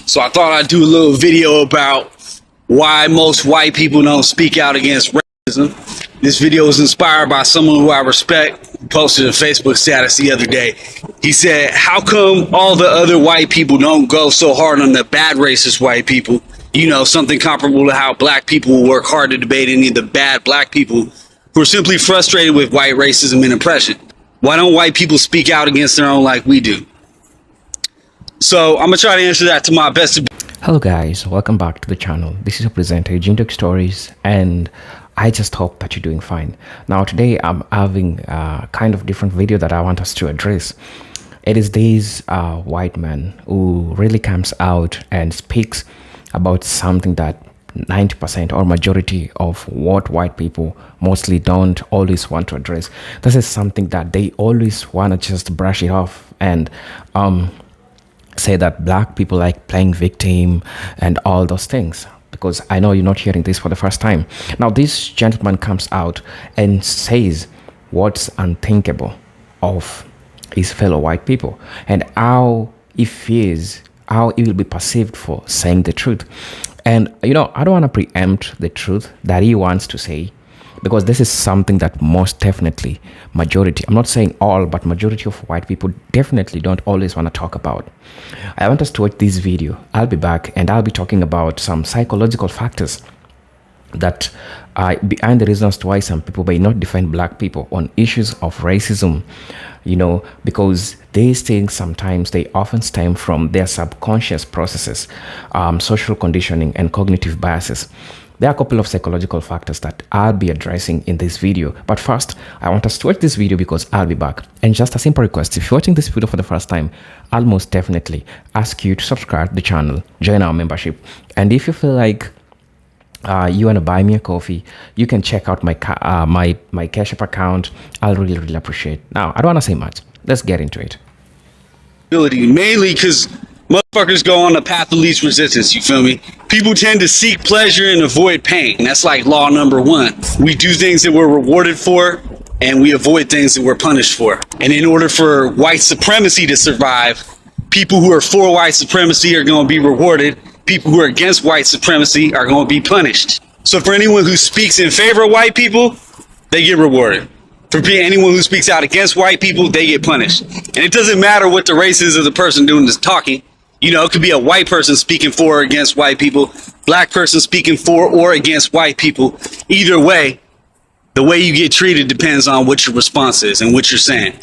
So I thought I'd do a little video about why most white people don't speak out against racism. This video was inspired by someone who I respect, who posted a Facebook status the other day. He said, how come all the other white people don't go so hard on the bad racist white people? You know, something comparable to how black people will work hard to debate any of the bad black people who are simply frustrated with white racism and oppression. Why don't white people speak out against their own like we do? So I'm gonna try to answer that to my best ability. Hello guys, welcome back to the channel. This is your presenter Jintok Stories, and I just hope that you're doing fine. Now today I'm having a kind of different video that I want us to address. It is this white man who really comes out and speaks about something that 90% or majority of what white people mostly don't always want to address. This is something that they always want to just brush it off and say that black people like playing victim and all those things, because I know you're not hearing this for the first time. Now this gentleman comes out and says what's unthinkable of his fellow white people and how he fears, how he will be perceived for saying the truth. And you know, I don't want to preempt the truth that he wants to say, because this is something that most definitely majority, I'm not saying all, but majority of white people definitely don't always want to talk about. I want us to watch this video. I'll be back and I'll be talking about some psychological factors that are behind the reasons why some people may not defend black people on issues of racism, you know, because these things sometimes they often stem from their subconscious processes, social conditioning and cognitive biases. There are a couple of psychological factors that I'll be addressing in this video. But first, I want us to watch this video because I'll be back. And just a simple request, if you're watching this video for the first time, I'll most definitely ask you to subscribe to the channel, join our membership. And if you feel like you want to buy me a coffee, you can check out my Cash App account. I'll really appreciate it. Now, I don't want to say much. Let's get into it. Mainly because motherfuckers go on the path of least resistance, you feel me? People tend to seek pleasure and avoid pain. That's like law number one. We do things that we're rewarded for, and we avoid things that we're punished for. And in order for white supremacy to survive, people who are for white supremacy are going to be rewarded. People who are against white supremacy are going to be punished. So for anyone who speaks in favor of white people, they get rewarded. For anyone who speaks out against white people, they get punished. And it doesn't matter what the race is of the person doing this talking. You know, it could be a white person speaking for or against white people, black person speaking for or against white people. Either way, the way you get treated depends on what your response is and what you're saying.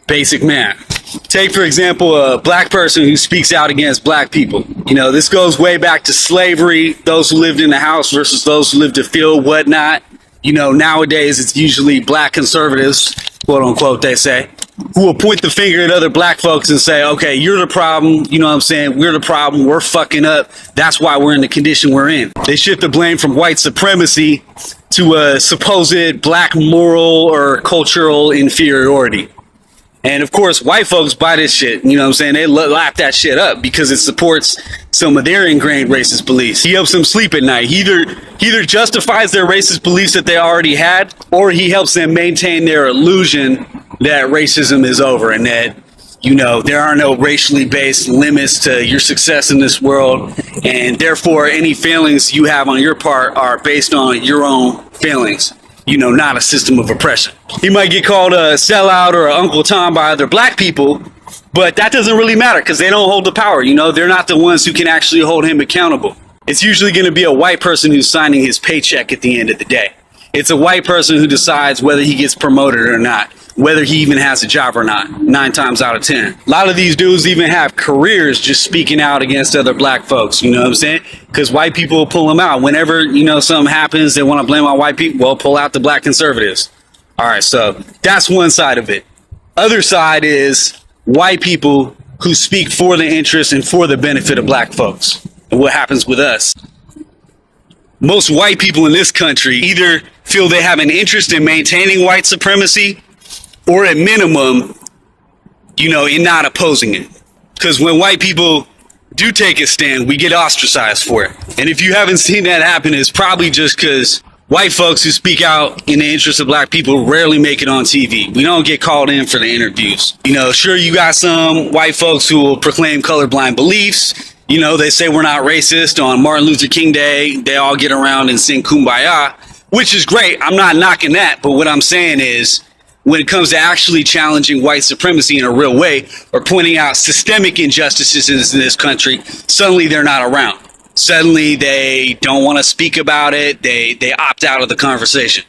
Basic math. Take, for example, a black person who speaks out against black people. You know, this goes way back to slavery, those who lived in the house versus those who lived the field, whatnot. You know, nowadays it's usually black conservatives, quote unquote, they say, who will point the finger at other black folks and say, okay, you're the problem. You know what I'm saying? We're the problem. We're fucking up. That's why we're in the condition we're in. They shift the blame from white supremacy to a supposed black moral or cultural inferiority. And of course, white folks buy this shit. You know what I'm saying? They lap that shit up because it supports some of their ingrained racist beliefs. He helps them sleep at night. He either justifies their racist beliefs that they already had, or he helps them maintain their illusion that racism is over and that, you know, there are no racially based limits to your success in this world. And therefore, any failings you have on your part are based on your own failings. You know, not a system of oppression. He might get called a sellout or an Uncle Tom by other black people, but that doesn't really matter because they don't hold the power. You know, they're not the ones who can actually hold him accountable. It's usually going to be a white person who's signing his paycheck at the end of the day. It's a white person who decides whether he gets promoted or not, whether he even has a job or not, 9 times out of 10. A lot of these dudes even have careers just speaking out against other black folks, you know what I'm saying? Because white people will pull them out. Whenever, you know, something happens, they want to blame on white people, well, pull out the black conservatives. All right, so that's one side of it. Other side is white people who speak for the interest and for the benefit of black folks. And what happens with us? Most white people in this country either feel they have an interest in maintaining white supremacy, or at minimum, you know, in not opposing it. Because when white people do take a stand, we get ostracized for it. And if you haven't seen that happen, it's probably just because white folks who speak out in the interest of black people rarely make it on TV. We don't get called in for the interviews. You know, sure, you got some white folks who will proclaim colorblind beliefs. You know, they say we're not racist. On Martin Luther King Day, they all get around and sing Kumbaya, which is great. I'm not knocking that. But what I'm saying is, when it comes to actually challenging white supremacy in a real way or pointing out systemic injustices in this country, suddenly they're not around. Suddenly they don't want to speak about it. They opt out of the conversation.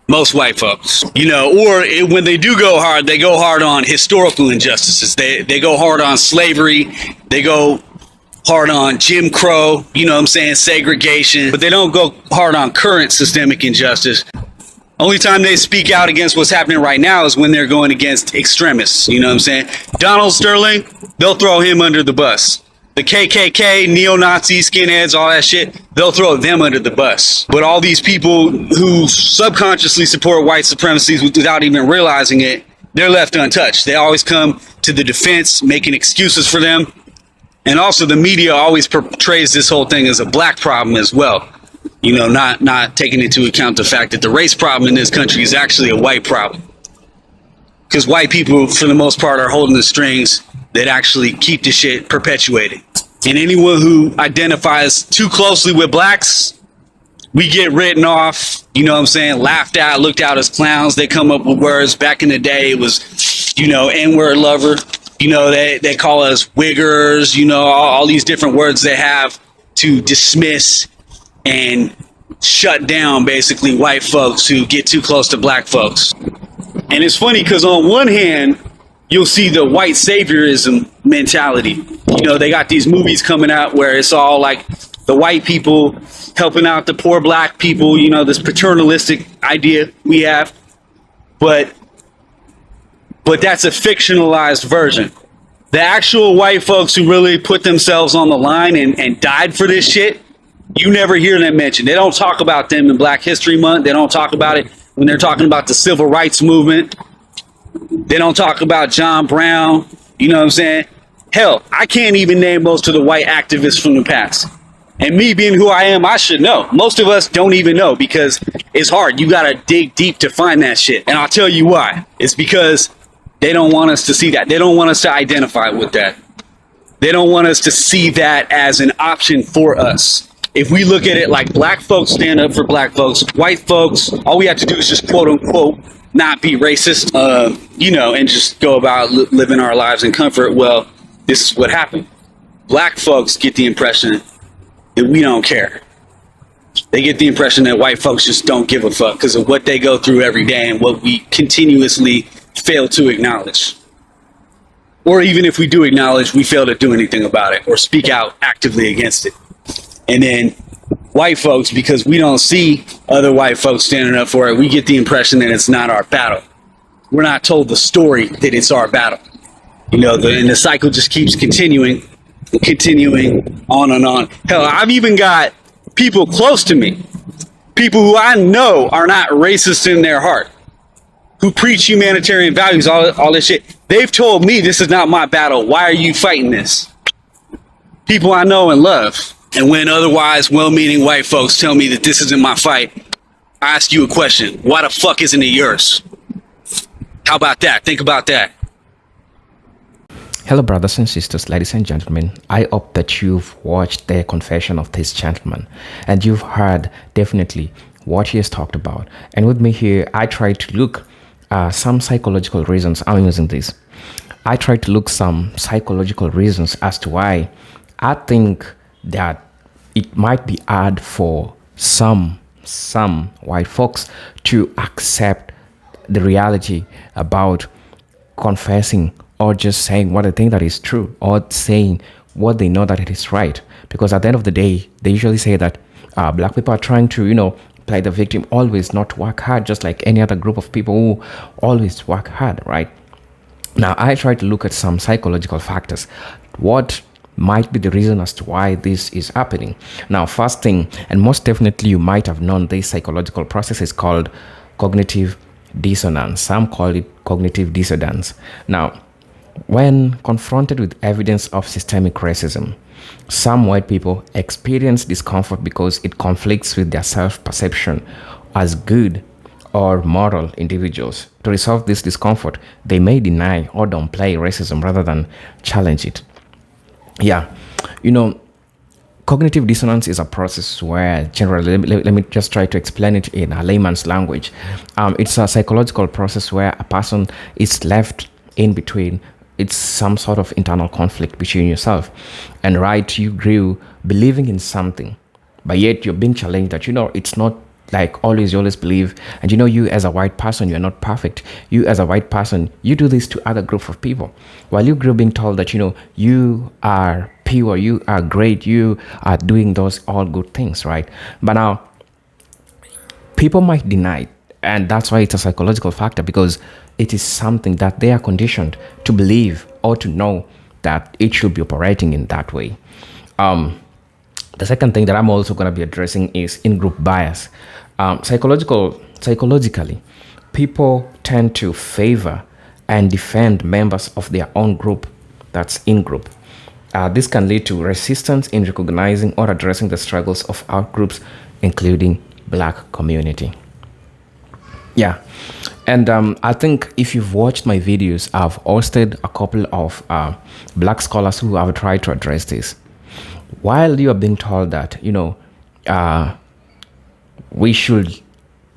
Most white folks, you know, or when they do go hard, they go hard on historical injustices. They go hard on slavery. They go hard on Jim Crow, you know what I'm saying, segregation, but they don't go hard on current systemic injustice. Only time they speak out against what's happening right now is when they're going against extremists, you know what I'm saying? Donald Sterling, they'll throw him under the bus. The KKK, neo-Nazi, skinheads, all that shit, they'll throw them under the bus. But all these people who subconsciously support white supremacy without even realizing it, they're left untouched. They always come to the defense, making excuses for them. And also the media always portrays this whole thing as a black problem as well. You know, not taking into account the fact that the race problem in this country is actually a white problem. Because white people, for the most part, are holding the strings that actually keep the shit perpetuated. And anyone who identifies too closely with blacks, we get written off, you know what I'm saying, laughed at, looked out as clowns. They come up with words. Back in the day, it was, you know, N-word lover. You know, they call us wiggers, you know, all these different words they have to dismiss and shut down basically white folks who get too close to black folks. And it's funny because on one hand, you'll see the white saviorism mentality. You know, they got these movies coming out where it's all like the white people helping out the poor black people, you know, this paternalistic idea we have. But that's a fictionalized version. The actual white folks who really put themselves on the line and died for this shit, you never hear them mentioned. They don't talk about them in Black History Month. They don't talk about it when they're talking about the civil rights movement. They don't talk about John Brown. You know what I'm saying? Hell, I can't even name most of the white activists from the past. And me being who I am, I should know. Most of us don't even know because it's hard. You got to dig deep to find that shit. And I'll tell you why. It's because they don't want us to see that. They don't want us to identify with that. They don't want us to see that as an option for us. If we look at it like black folks stand up for black folks, white folks, all we have to do is just quote unquote not be racist, you know, and just go about living our lives in comfort. Well, this is what happened. Black folks get the impression that we don't care. They get the impression that white folks just don't give a fuck because of what they go through every day and what we continuously fail to acknowledge. Or even if we do acknowledge, we fail to do anything about it or speak out actively against it. And then white folks, because we don't see other white folks standing up for it, we get the impression that it's not our battle. We're not told the story that it's our battle. You know, and the cycle just keeps continuing on and on. Hell, I've even got people close to me, people who I know are not racist in their heart, who preach humanitarian values, all this shit. They've told me this is not my battle. Why are you fighting this? People I know and love. And when otherwise well-meaning white folks tell me that this isn't my fight, I ask you a question. Why the fuck isn't it yours? How about that? Think about that. Hello, brothers and sisters, ladies and gentlemen. I hope that you've watched the confession of this gentleman and you've heard definitely what he has talked about. And with me here, I tried to look some psychological reasons. I'm using this. I tried to look some psychological reasons as to why I think that it might be hard for some white folks to accept the reality about confessing or just saying what they think that is true or saying what they know that it is right. Because at the end of the day, they usually say that black people are trying to, you know, play the victim, always not work hard, just like any other group of people who always work hard, right? Now, I try to look at some psychological factors. What might be the reason as to why this is happening? Now, first thing, and most definitely you might have known, this psychological process is called cognitive dissonance. Some call it cognitive dissonance. Now, when confronted with evidence of systemic racism, some white people experience discomfort because it conflicts with their self-perception as good or moral individuals. To resolve this discomfort, they may deny or downplay racism rather than challenge it. Yeah, you know, Cognitive dissonance is a process where, generally, let me just try to explain it in a layman's language. It's a psychological process where a person is left in between. It's some sort of internal conflict between yourself and right. You grew believing in something, but yet you're being challenged that it's not like you always believe. And you as a white person, you're not perfect. You as a white person, you do this to other group of people, while you grew being told that you are pure, you are great, you are doing those all good things, right? But now people might deny it, and that's why it's a psychological factor, because it is something that they are conditioned to believe or to know that it should be operating in that way. The second thing that I'm also going to be addressing is in-group bias. Psychologically, people tend to favor and defend members of their own group, that's in-group. This can lead to resistance in recognizing or addressing the struggles of out-groups, including Black community. Yeah, and I think if you've watched my videos, I've hosted a couple of Black scholars who have tried to address this. While you are being told that, we should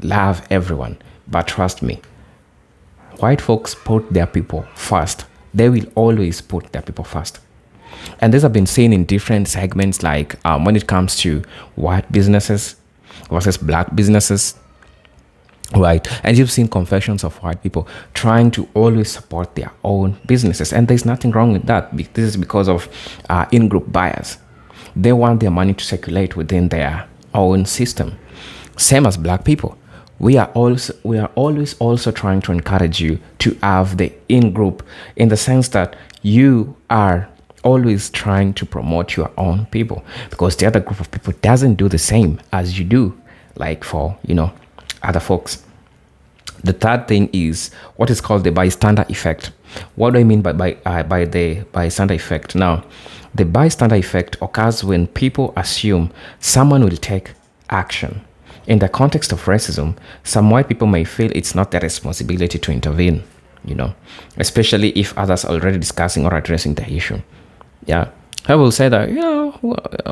love everyone, but trust me, white folks put their people first. They will always put their people first. And this has been seen in different segments, like when it comes to white businesses versus Black businesses. Right. And you've seen confessions of white people trying to always support their own businesses. And there's nothing wrong with that. This is because of in-group bias. They want their money to circulate within their own system. Same as Black people. We are always also trying to encourage you to have the in-group, in the sense that you are always trying to promote your own people, because the other group of people doesn't do the same as you do, like for, other folks. The third thing is what is called the bystander effect. What do I mean by the bystander effect? Now, the bystander effect occurs when people assume someone will take action. In the context of racism, some white people may feel it's not their responsibility to intervene, especially if others are already discussing or addressing the issue. Yeah, I will say that,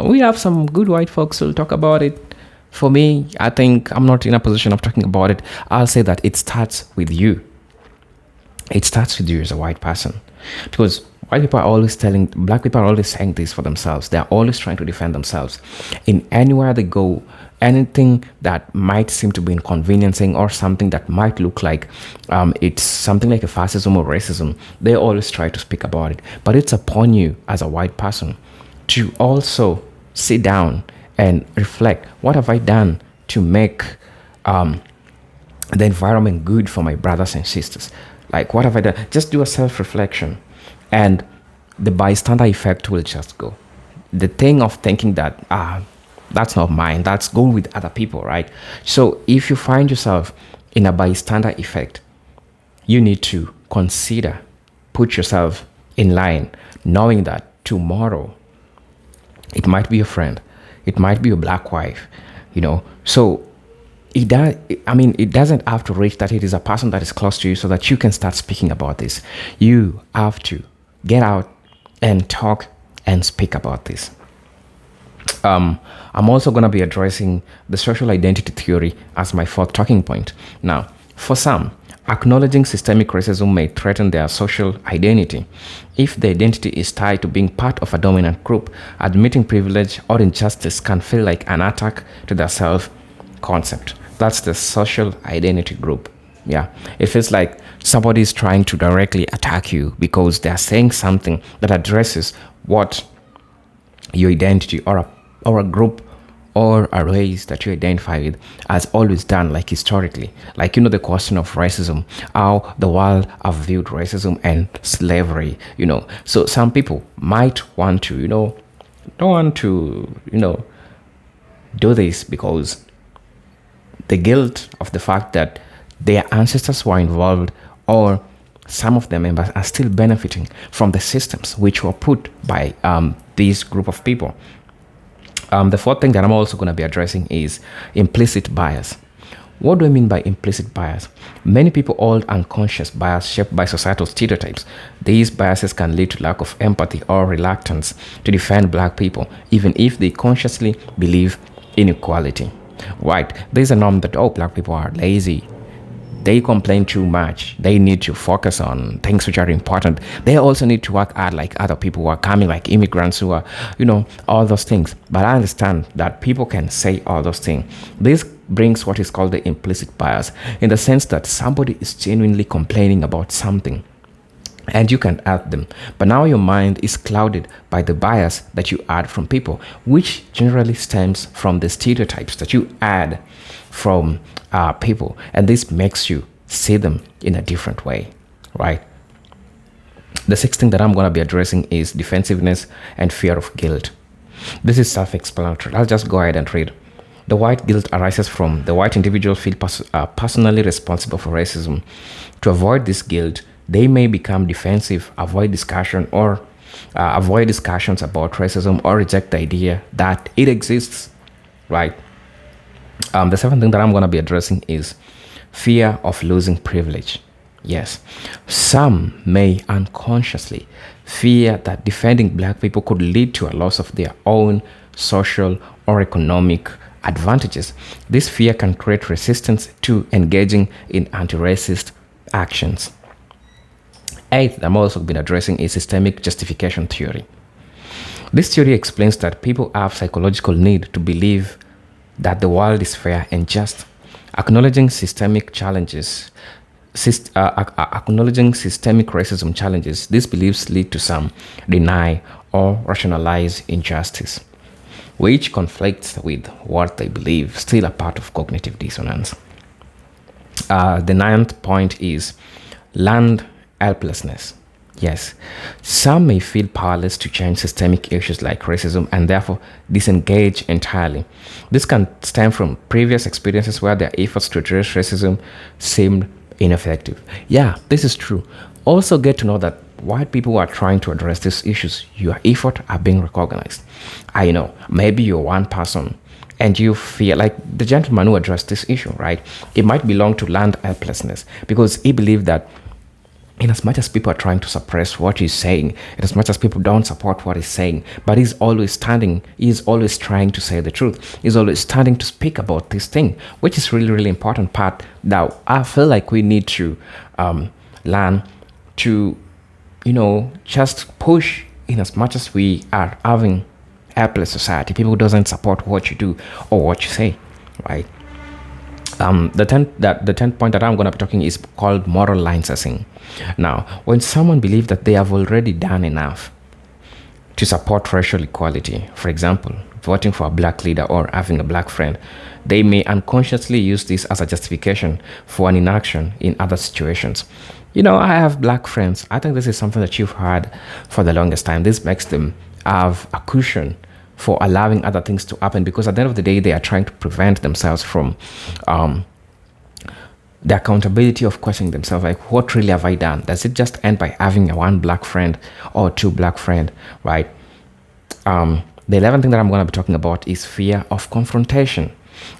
we have some good white folks who'll talk about it. For me, I think I'm not in a position of talking about it. I'll say that it starts with you. It starts with you as a white person. Because white people are always Black people are always saying this for themselves. They're always trying to defend themselves. In anywhere they go, anything that might seem to be inconveniencing or something that might look like it's something like a fascism or racism, they always try to speak about it. But it's upon you as a white person to also sit down and reflect, what have I done to make the environment good for my brothers and sisters? Like, what have I done? Just do a self-reflection, and the bystander effect will just go. The thing of thinking that, that's not mine, that's go with other people, right? So if you find yourself in a bystander effect, you need to consider, put yourself in line, knowing that tomorrow it might be a friend, it might be a Black wife, so it doesn't have to reach that it is a person that is close to you so that you can start speaking about this. You have to get out and talk and speak about this. I'm also going to be addressing the social identity theory as my fourth talking point. Now, for some, acknowledging systemic racism may threaten their social identity. If the identity is tied to being part of a dominant group, admitting privilege or injustice can feel like an attack to their self-concept. That's the social identity group. Yeah, it feels like somebody is trying to directly attack you because they're saying something that addresses what your identity or a group or a race that you identify with has always done, like historically. Like, the question of racism, how the world have viewed racism and slavery, So some people might want to, don't want to, do this because the guilt of the fact that their ancestors were involved, or some of their members are still benefiting from the systems which were put by this group of people. The fourth thing that I'm also going to be addressing is implicit bias. What do I mean by implicit bias? Many people hold unconscious bias shaped by societal stereotypes. These biases can lead to lack of empathy or reluctance to defend black people, even if they consciously believe in equality. Right? There's a norm that, oh, black people are lazy. They complain too much. They need to focus on things which are important. They also need to work hard like other people who are coming, like immigrants who are, all those things. But I understand that people can say all those things. This brings what is called the implicit bias, in the sense that somebody is genuinely complaining about something and you can add them, but now your mind is clouded by the bias that you add from people, which generally stems from the stereotypes that you add from people, and this makes you see them in a different way, right? The sixth thing that I'm going to be addressing is defensiveness and fear of guilt. This is self-explanatory. I'll just go ahead and read. The white guilt arises from the white individual feel personally responsible for racism. To avoid this guilt, they may become defensive, avoid discussion, or avoid discussions about racism, or reject the idea that it exists, right? The seventh thing that I'm going to be addressing is fear of losing privilege. Yes, some may unconsciously fear that defending black people could lead to a loss of their own social or economic advantages. This fear can create resistance to engaging in anti-racist actions. Eighth, I'm also been addressing is systemic justification theory. This theory explains that people have psychological need to believe that the world is fair and just. Acknowledging systemic challenges, acknowledging systemic racism challenges, these beliefs lead to some deny or rationalize injustice, which conflicts with what they believe, still a part of cognitive dissonance. The ninth point is learned helplessness. Yes, some may feel powerless to change systemic issues like racism and therefore disengage entirely. This can stem from previous experiences where their efforts to address racism seemed ineffective. Yeah, this is true. Also get to know that white people who are trying to address these issues, your effort are being recognized. I know, maybe you're one person and you feel like the gentleman who addressed this issue, right? It might belong to learned helplessness because he believed that in as much as people are trying to suppress what he's saying, in as much as people don't support what he's saying, but he's always trying to say the truth. He's always standing to speak about this thing, which is really, really important part that I feel like we need to learn to, just push in as much as we are having helpless society, people who doesn't support what you do or what you say, right? The tenth point that I'm going to be talking is called moral line assessing. Now, when someone believes that they have already done enough to support racial equality, for example, voting for a black leader or having a black friend, they may unconsciously use this as a justification for an inaction in other situations. I have black friends. I think this is something that you've heard for the longest time. This makes them have a cushion for allowing other things to happen, because at the end of the day, they are trying to prevent themselves from the accountability of questioning themselves, like, what really have I done? Does it just end by having one black friend or two black friends, right? The 11th thing that I'm going to be talking about is fear of confrontation.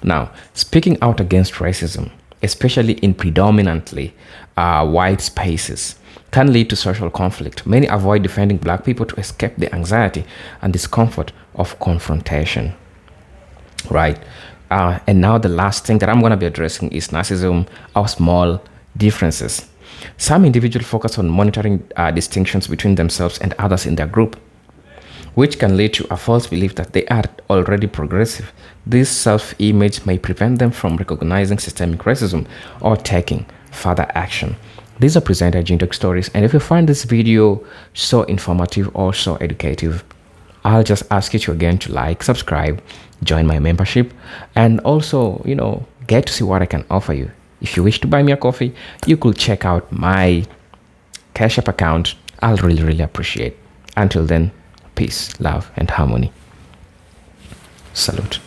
Now, speaking out against racism, especially in predominantly white spaces, can lead to social conflict. Many avoid defending black people to escape the anxiety and discomfort of confrontation, right? And now the last thing that I'm going to be addressing is narcissism or small differences. Some individuals focus on monitoring distinctions between themselves and others in their group, which can lead to a false belief that they are already progressive. This self-image may prevent them from recognizing systemic racism or taking further action. These are presented Jintok Stories, and if you find this video so informative or so educative, I'll just ask you to again to like, subscribe, join my membership, and also, get to see what I can offer you. If you wish to buy me a coffee, you could check out my Cash App account. I'll really, really appreciate. Until then, peace, love, and harmony. Salute.